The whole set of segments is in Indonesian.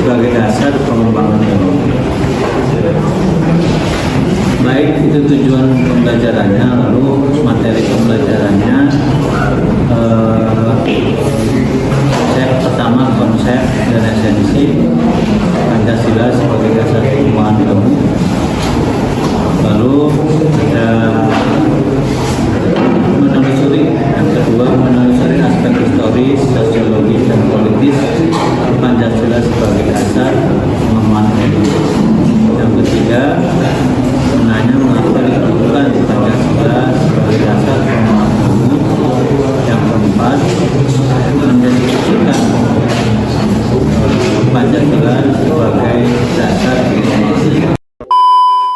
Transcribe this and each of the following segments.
sebagai dasar pengembangan ilmu. Baik itu tujuan pembelajarannya, lalu materi pembelajarannya. Pertama, konsep dan esensi Pancasila sebagai dasar pengembangan ilmu. Lalu ada menelusuri, yang kedua menelusuri aspek historis, sosiologis dan politis Pancasila sebagai dasar pengembangan ilmu. Yang ketiga, menanya mengapa diperlukan Pancasila sebagai dasar pengembangan ilmu. Yang keempat, mendeskripsikan Pancasila sebagai dasar pengembangan.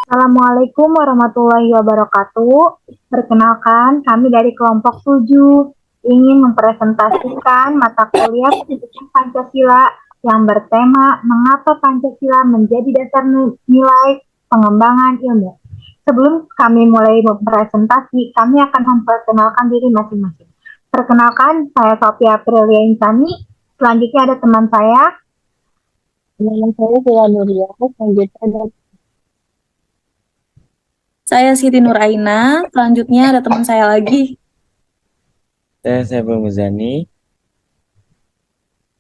Assalamualaikum warahmatullahi wabarakatuh. Perkenalkan, kami dari kelompok 7 ingin mempresentasikan mata kuliah pendidikan Pancasila yang bertema mengapa Pancasila menjadi dasar nilai pengembangan ilmu. Sebelum kami mulai presentasi, kami akan memperkenalkan diri masing-masing. Perkenalkan, saya Sophia Aprilia Insani. Selanjutnya ada teman saya. Nama saya Zila Nuria. Selanjutnya saya Siti Nuraina. Selanjutnya ada teman saya lagi. Saya Saiful Muzani.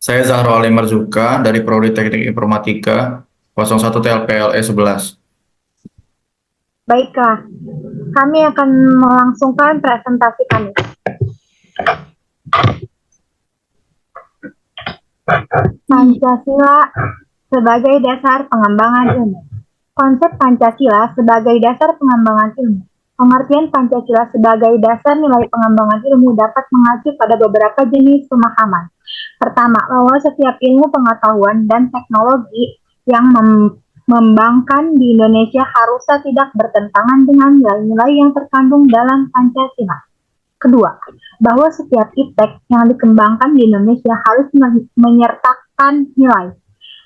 Saya Zahra Ali Marzuka dari Prodi Teknik Informatika 01 TLPLE 11. Baiklah, kami akan melangsungkan presentasi kami. Pancasila sebagai dasar pengembangan ilmu. Konsep Pancasila sebagai dasar pengembangan ilmu. Pengertian Pancasila sebagai dasar nilai pengembangan ilmu dapat mengacu pada beberapa jenis pemahaman. Pertama, bahwa setiap ilmu pengetahuan dan teknologi yang mengembangkan di Indonesia harusnya tidak bertentangan dengan nilai-nilai yang terkandung dalam Pancasila. Kedua, bahwa setiap iptek yang dikembangkan di Indonesia harus menyertakan nilai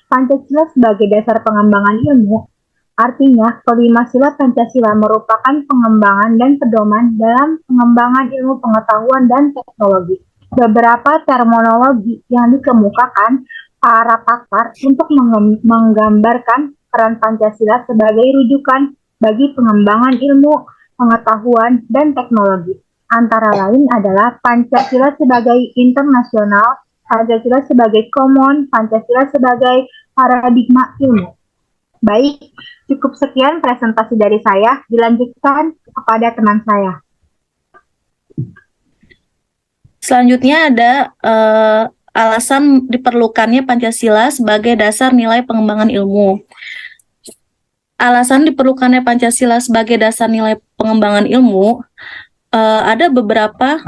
Pancasila sebagai dasar pengembangan ilmu. Artinya, kelima sila Pancasila merupakan pengembangan dan pedoman dalam pengembangan ilmu pengetahuan dan teknologi. Beberapa terminologi yang dikemukakan para pakar untuk menggambarkan peran Pancasila sebagai rujukan bagi pengembangan ilmu pengetahuan dan teknologi. Antara lain adalah Pancasila sebagai internasional, Pancasila sebagai common, Pancasila sebagai paradigma ilmu. Baik, cukup sekian presentasi dari saya. Dilanjutkan kepada teman saya. Selanjutnya ada alasan diperlukannya Pancasila sebagai dasar nilai pengembangan ilmu. Alasan diperlukannya Pancasila sebagai dasar nilai pengembangan ilmu, ada beberapa.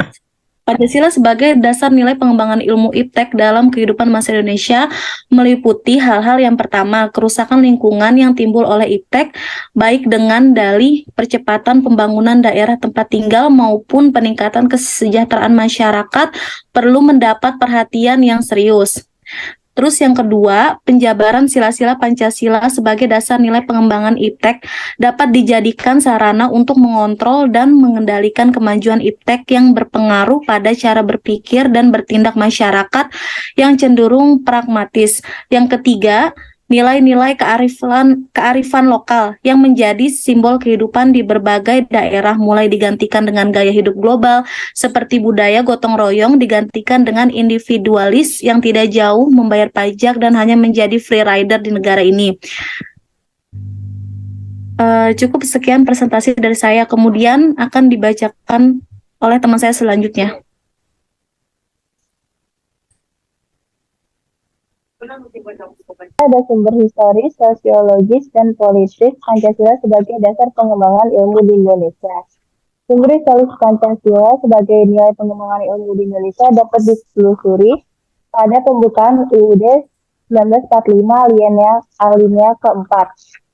Pancasila sebagai dasar nilai pengembangan ilmu iptek dalam kehidupan masyarakat Indonesia meliputi hal-hal yang pertama, kerusakan lingkungan yang timbul oleh iptek, baik dengan dalih percepatan pembangunan daerah tempat tinggal maupun peningkatan kesejahteraan masyarakat perlu mendapat perhatian yang serius. Terus yang kedua, penjabaran sila-sila Pancasila sebagai dasar nilai pengembangan iptek dapat dijadikan sarana untuk mengontrol dan mengendalikan kemajuan iptek yang berpengaruh pada cara berpikir dan bertindak masyarakat yang cenderung pragmatis. Yang ketiga, nilai-nilai kearifan lokal yang menjadi simbol kehidupan di berbagai daerah mulai digantikan dengan gaya hidup global seperti budaya gotong royong digantikan dengan individualis yang tidak jauh membayar pajak dan hanya menjadi free rider di negara ini. Cukup sekian presentasi dari saya, kemudian akan dibacakan oleh teman saya selanjutnya. ada sumber historis, sosiologis, dan politis Pancasila sebagai dasar pengembangan ilmu di Indonesia. Sumber historis Pancasila sebagai nilai pengembangan ilmu di Indonesia dapat ditelusuri pada pembukaan UUD 1945 alinea keempat.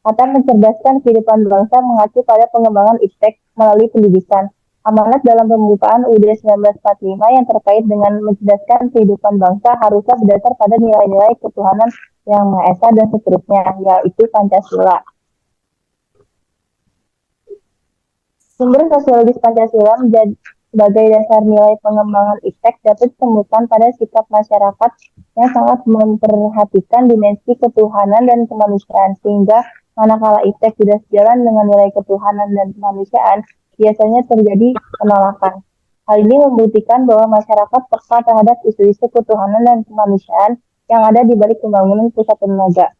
Kata mencerdaskan kehidupan bangsa mengacu pada pengembangan iptek melalui pendidikan. Amanat dalam pembukaan UUD 1945 yang terkait dengan mencerdaskan kehidupan bangsa harusnya berdasar pada nilai-nilai ketuhanan yang Maha Esa dan seterusnya, yaitu Pancasila. Sumber sosiologis Pancasila sebagai dasar nilai pengembangan iptek dapat ditemukan pada sikap masyarakat yang sangat memperhatikan dimensi ketuhanan dan kemanusiaan, sehingga manakala iptek tidak sejalan dengan nilai ketuhanan dan kemanusiaan, biasanya terjadi penolakan. Hal ini membuktikan bahwa masyarakat peka terhadap isu-isu ketuhanan dan kemanusiaan yang ada di balik pembangunan pusat lembaga.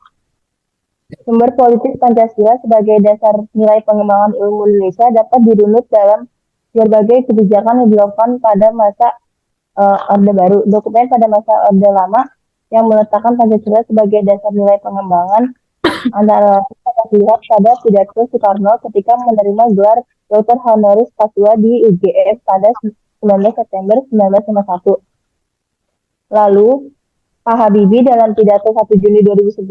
Sumber politis Pancasila sebagai dasar nilai pengembangan ilmu Indonesia dapat dirunut dalam berbagai kebijakan yang dilakukan pada masa Orde Baru. Dokumen pada masa Orde Lama yang meletakkan Pancasila sebagai dasar nilai pengembangan antara lain dapat dilihat pada pidato Soekarno ketika menerima gelar Dr. Honoris Causa di UGM pada 19 September 1951. Lalu, Pak Habibie dalam pidato 1 Juni 2011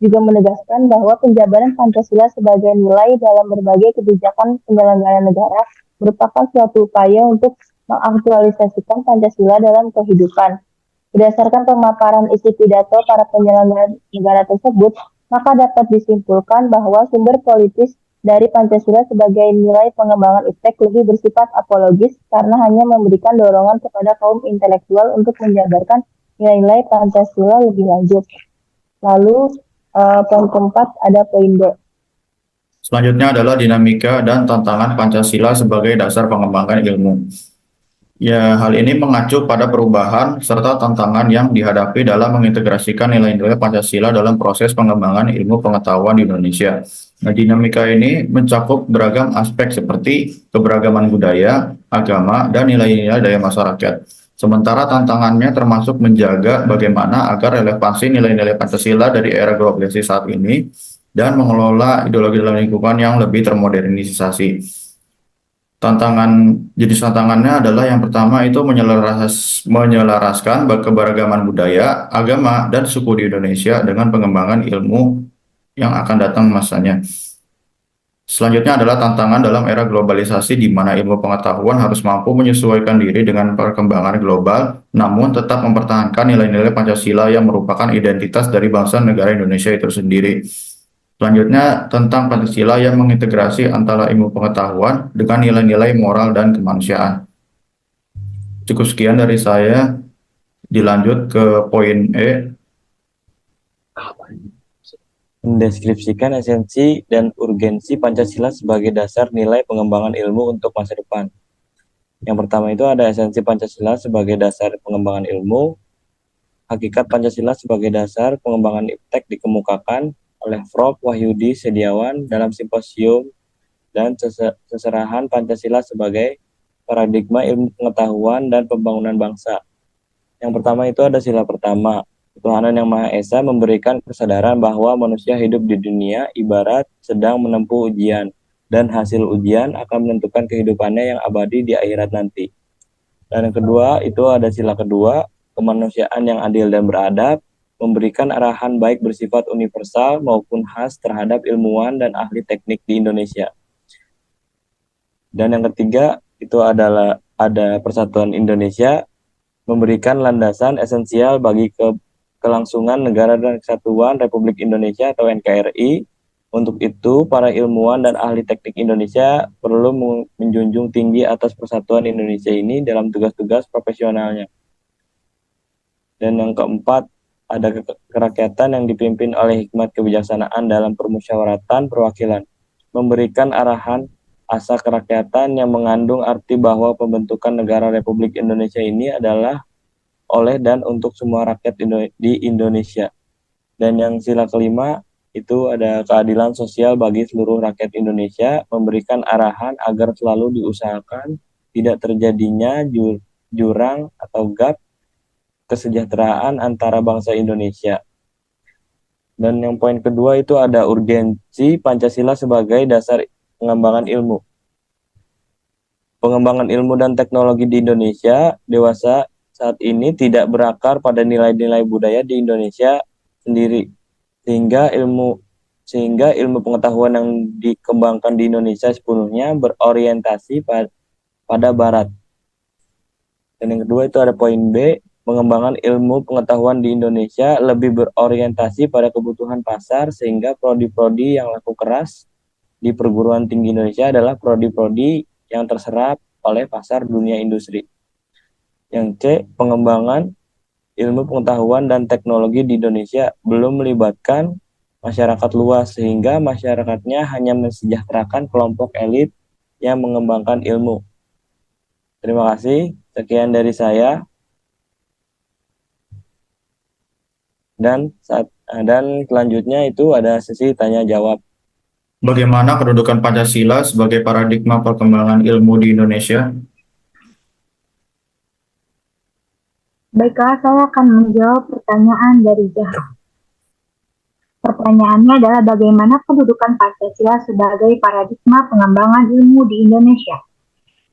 juga menegaskan bahwa penjabaran Pancasila sebagai nilai dalam berbagai kebijakan penyelenggaraan negara merupakan suatu upaya untuk mengaktualisasikan Pancasila dalam kehidupan. Berdasarkan pemaparan isi pidato para penyelenggara negara tersebut, maka dapat disimpulkan bahwa sumber politis dari Pancasila sebagai nilai pengembangan iptek lebih bersifat apologis karena hanya memberikan dorongan kepada kaum intelektual untuk menjabarkan nilai-nilai Pancasila lebih lanjut. Lalu poin keempat ada poin B. Selanjutnya adalah dinamika dan tantangan Pancasila sebagai dasar pengembangan ilmu. Ya, hal ini mengacu pada perubahan serta tantangan yang dihadapi dalam mengintegrasikan nilai-nilai Pancasila dalam proses pengembangan ilmu pengetahuan di Indonesia. Nah, dinamika ini mencakup beragam aspek seperti keberagaman budaya, agama, dan nilai-nilai daya masyarakat. Sementara tantangannya termasuk menjaga bagaimana agar relevansi nilai-nilai Pancasila dari era globalisasi saat ini dan mengelola ideologi dalam lingkungan yang lebih termodernisasi. Jenis tantangannya adalah yang pertama itu menyelaraskan keberagaman budaya, agama, dan suku di Indonesia dengan pengembangan ilmu yang akan datang masanya. Selanjutnya adalah tantangan dalam era globalisasi di mana ilmu pengetahuan harus mampu menyesuaikan diri dengan perkembangan global, namun tetap mempertahankan nilai-nilai Pancasila yang merupakan identitas dari bangsa negara Indonesia itu sendiri. Selanjutnya tentang Pancasila yang mengintegrasi antara ilmu pengetahuan dengan nilai-nilai moral dan kemanusiaan. Cukup sekian dari saya. Dilanjut ke poin E. Mendeskripsikan esensi dan urgensi Pancasila sebagai dasar nilai pengembangan ilmu untuk masa depan. Yang pertama itu ada esensi Pancasila sebagai dasar pengembangan ilmu. Hakikat Pancasila sebagai dasar pengembangan iptek dikemukakan oleh Prof. Wahyudi Setiawan dalam simposium dan seserahan Pancasila sebagai paradigma ilmu pengetahuan dan pembangunan bangsa. Yang pertama itu ada sila pertama. Ketuhanan Yang Maha Esa memberikan kesadaran bahwa manusia hidup di dunia ibarat sedang menempuh ujian, dan hasil ujian akan menentukan kehidupannya yang abadi di akhirat nanti. Dan yang kedua itu ada sila kedua, kemanusiaan yang adil dan beradab, memberikan arahan baik bersifat universal maupun khas terhadap ilmuwan dan ahli teknik di Indonesia. Dan yang ketiga itu adalah ada persatuan Indonesia, memberikan landasan esensial bagi kelangsungan negara dan kesatuan Republik Indonesia atau NKRI. Untuk itu, para ilmuwan dan ahli teknik Indonesia perlu menjunjung tinggi atas persatuan Indonesia ini dalam tugas-tugas profesionalnya. Dan yang keempat, ada kerakyatan yang dipimpin oleh hikmat kebijaksanaan dalam permusyawaratan perwakilan, memberikan arahan asa kerakyatan yang mengandung arti bahwa pembentukan negara Republik Indonesia ini adalah oleh dan untuk semua rakyat di Indonesia. Dan yang sila kelima itu ada keadilan sosial bagi seluruh rakyat Indonesia, memberikan arahan agar selalu diusahakan tidak terjadinya jurang atau gap kesejahteraan antara bangsa Indonesia. Dan yang poin kedua itu ada urgensi Pancasila sebagai dasar pengembangan ilmu. Pengembangan ilmu dan teknologi di Indonesia dewasa saat ini tidak berakar pada nilai-nilai budaya di Indonesia sendiri, sehingga ilmu pengetahuan yang dikembangkan di Indonesia sepenuhnya berorientasi pada Barat. Dan yang kedua itu ada poin B, pengembangan ilmu pengetahuan di Indonesia lebih berorientasi pada kebutuhan pasar, sehingga prodi-prodi yang laku keras di perguruan tinggi Indonesia adalah prodi-prodi yang terserap oleh pasar dunia industri. Yang C, pengembangan ilmu pengetahuan dan teknologi di Indonesia belum melibatkan masyarakat luas sehingga masyarakatnya hanya mensejahterakan kelompok elit yang mengembangkan ilmu. Terima kasih. Sekian dari saya. Dan selanjutnya itu ada sesi tanya jawab. Bagaimana kedudukan Pancasila sebagai paradigma perkembangan ilmu di Indonesia? Baiklah, saya akan menjawab pertanyaan dari Zahra. Pertanyaannya adalah bagaimana kedudukan Pancasila sebagai paradigma pengembangan ilmu di Indonesia?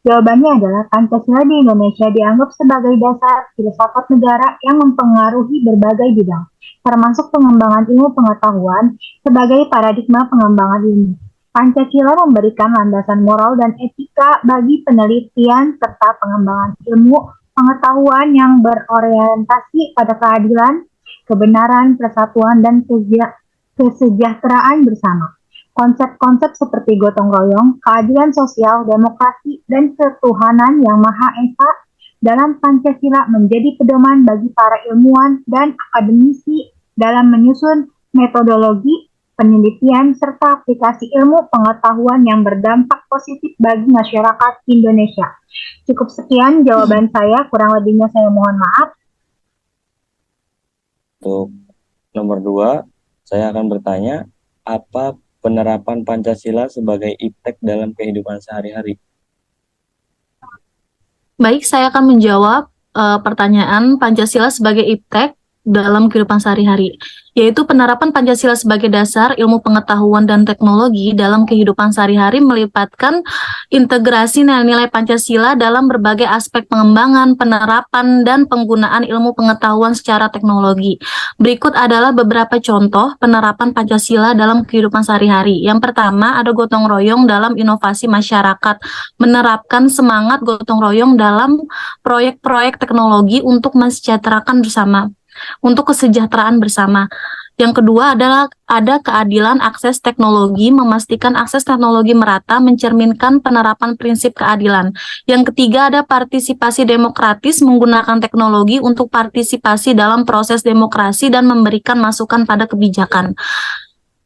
Jawabannya adalah Pancasila di Indonesia dianggap sebagai dasar filsafat negara yang mempengaruhi berbagai bidang, termasuk pengembangan ilmu pengetahuan sebagai paradigma pengembangan ilmu. Pancasila memberikan landasan moral dan etika bagi penelitian serta pengembangan ilmu pengetahuan yang berorientasi pada keadilan, kebenaran, persatuan, dan kesejahteraan bersama. Konsep-konsep seperti gotong royong, keadilan sosial, demokrasi, dan ketuhanan yang Maha Esa dalam Pancasila menjadi pedoman bagi para ilmuwan dan akademisi dalam menyusun metodologi penelitian serta aplikasi ilmu pengetahuan yang berdampak positif bagi masyarakat Indonesia. Cukup sekian jawaban saya, kurang lebihnya saya mohon maaf. Untuk nomor 2, saya akan bertanya, apa penerapan Pancasila sebagai iptek dalam kehidupan sehari-hari? Baik, saya akan menjawab pertanyaan Pancasila sebagai iptek dalam kehidupan sehari-hari, yaitu penerapan Pancasila sebagai dasar ilmu pengetahuan dan teknologi dalam kehidupan sehari-hari melibatkan integrasi nilai-nilai Pancasila dalam berbagai aspek pengembangan, penerapan, dan penggunaan ilmu pengetahuan secara teknologi. Berikut adalah beberapa contoh penerapan Pancasila dalam kehidupan sehari-hari. Yang pertama, ada gotong royong dalam inovasi masyarakat, menerapkan semangat gotong royong dalam proyek-proyek teknologi untuk mensejahterakan bersama, untuk kesejahteraan bersama. Yang kedua adalah ada keadilan akses teknologi, memastikan akses teknologi merata, mencerminkan penerapan prinsip keadilan. Yang ketiga ada partisipasi demokratis, menggunakan teknologi untuk partisipasi dalam proses demokrasi dan memberikan masukan pada kebijakan.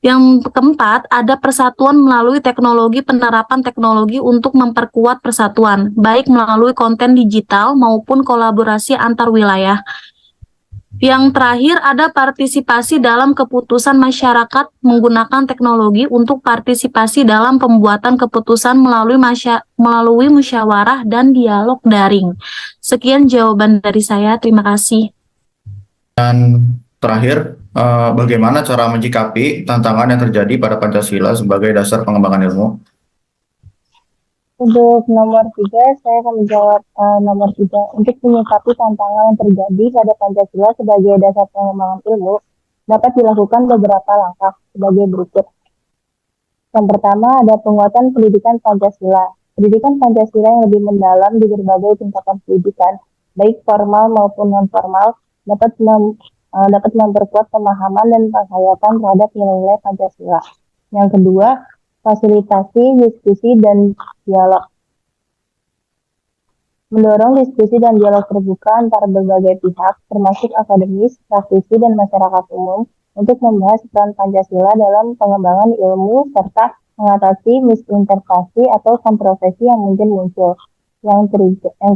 Yang keempat, ada persatuan melalui teknologi, penerapan teknologi untuk memperkuat persatuan, baik melalui konten digital maupun kolaborasi antar wilayah. Yang terakhir, ada partisipasi dalam keputusan masyarakat menggunakan teknologi untuk partisipasi dalam pembuatan keputusan melalui musyawarah dan dialog daring. Sekian jawaban dari saya, terima kasih. Dan terakhir, bagaimana cara menyikapi tantangan yang terjadi pada Pancasila sebagai dasar pengembangan ilmu? Untuk nomor 3, saya akan menjawab nomor 3. Untuk menyikapi tantangan yang terjadi pada Pancasila sebagai dasar pengembangan ilmu, dapat dilakukan beberapa langkah sebagai berikut. Yang pertama, ada penguatan pendidikan Pancasila. Pendidikan Pancasila yang lebih mendalam di berbagai tingkatan pendidikan, baik formal maupun non-formal, dapat memperkuat pemahaman dan penghayatan terhadap nilai-nilai Pancasila. Yang kedua, fasilitasi diskusi dan dialog. Mendorong diskusi dan dialog terbuka antara berbagai pihak, termasuk akademis, praktisi, dan masyarakat umum, untuk membahas peran Pancasila dalam pengembangan ilmu serta mengatasi misinterpretasi atau kontroversi yang mungkin muncul. Yang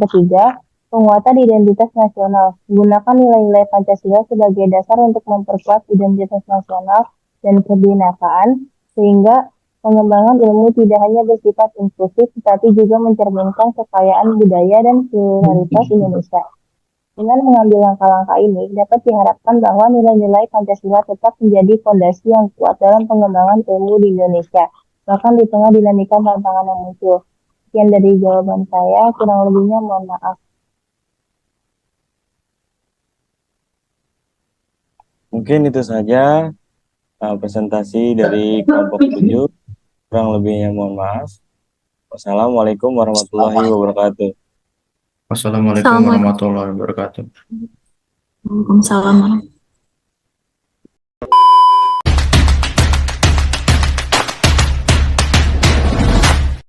ketiga, penguatan identitas nasional. Menggunakan nilai-nilai Pancasila sebagai dasar untuk memperkuat identitas nasional dan kebinekaan, sehingga pengembangan ilmu tidak hanya bersifat inklusif, tetapi juga mencerminkan kekayaan budaya dan pluralitas Indonesia. Dengan mengambil langkah-langkah ini, dapat diharapkan bahwa nilai-nilai Pancasila tetap menjadi fondasi yang kuat dalam pengembangan ilmu di Indonesia, bahkan di tengah dinamika tantangan yang muncul. Sekian dari jawaban saya, kurang lebihnya mohon maaf. Mungkin itu saja presentasi dari kelompok 7. Kurang lebihnya mohon maaf. Wassalamualaikum warahmatullahi wabarakatuh. Wassalamualaikum warahmatullahi wabarakatuh. Waalaikumsalam.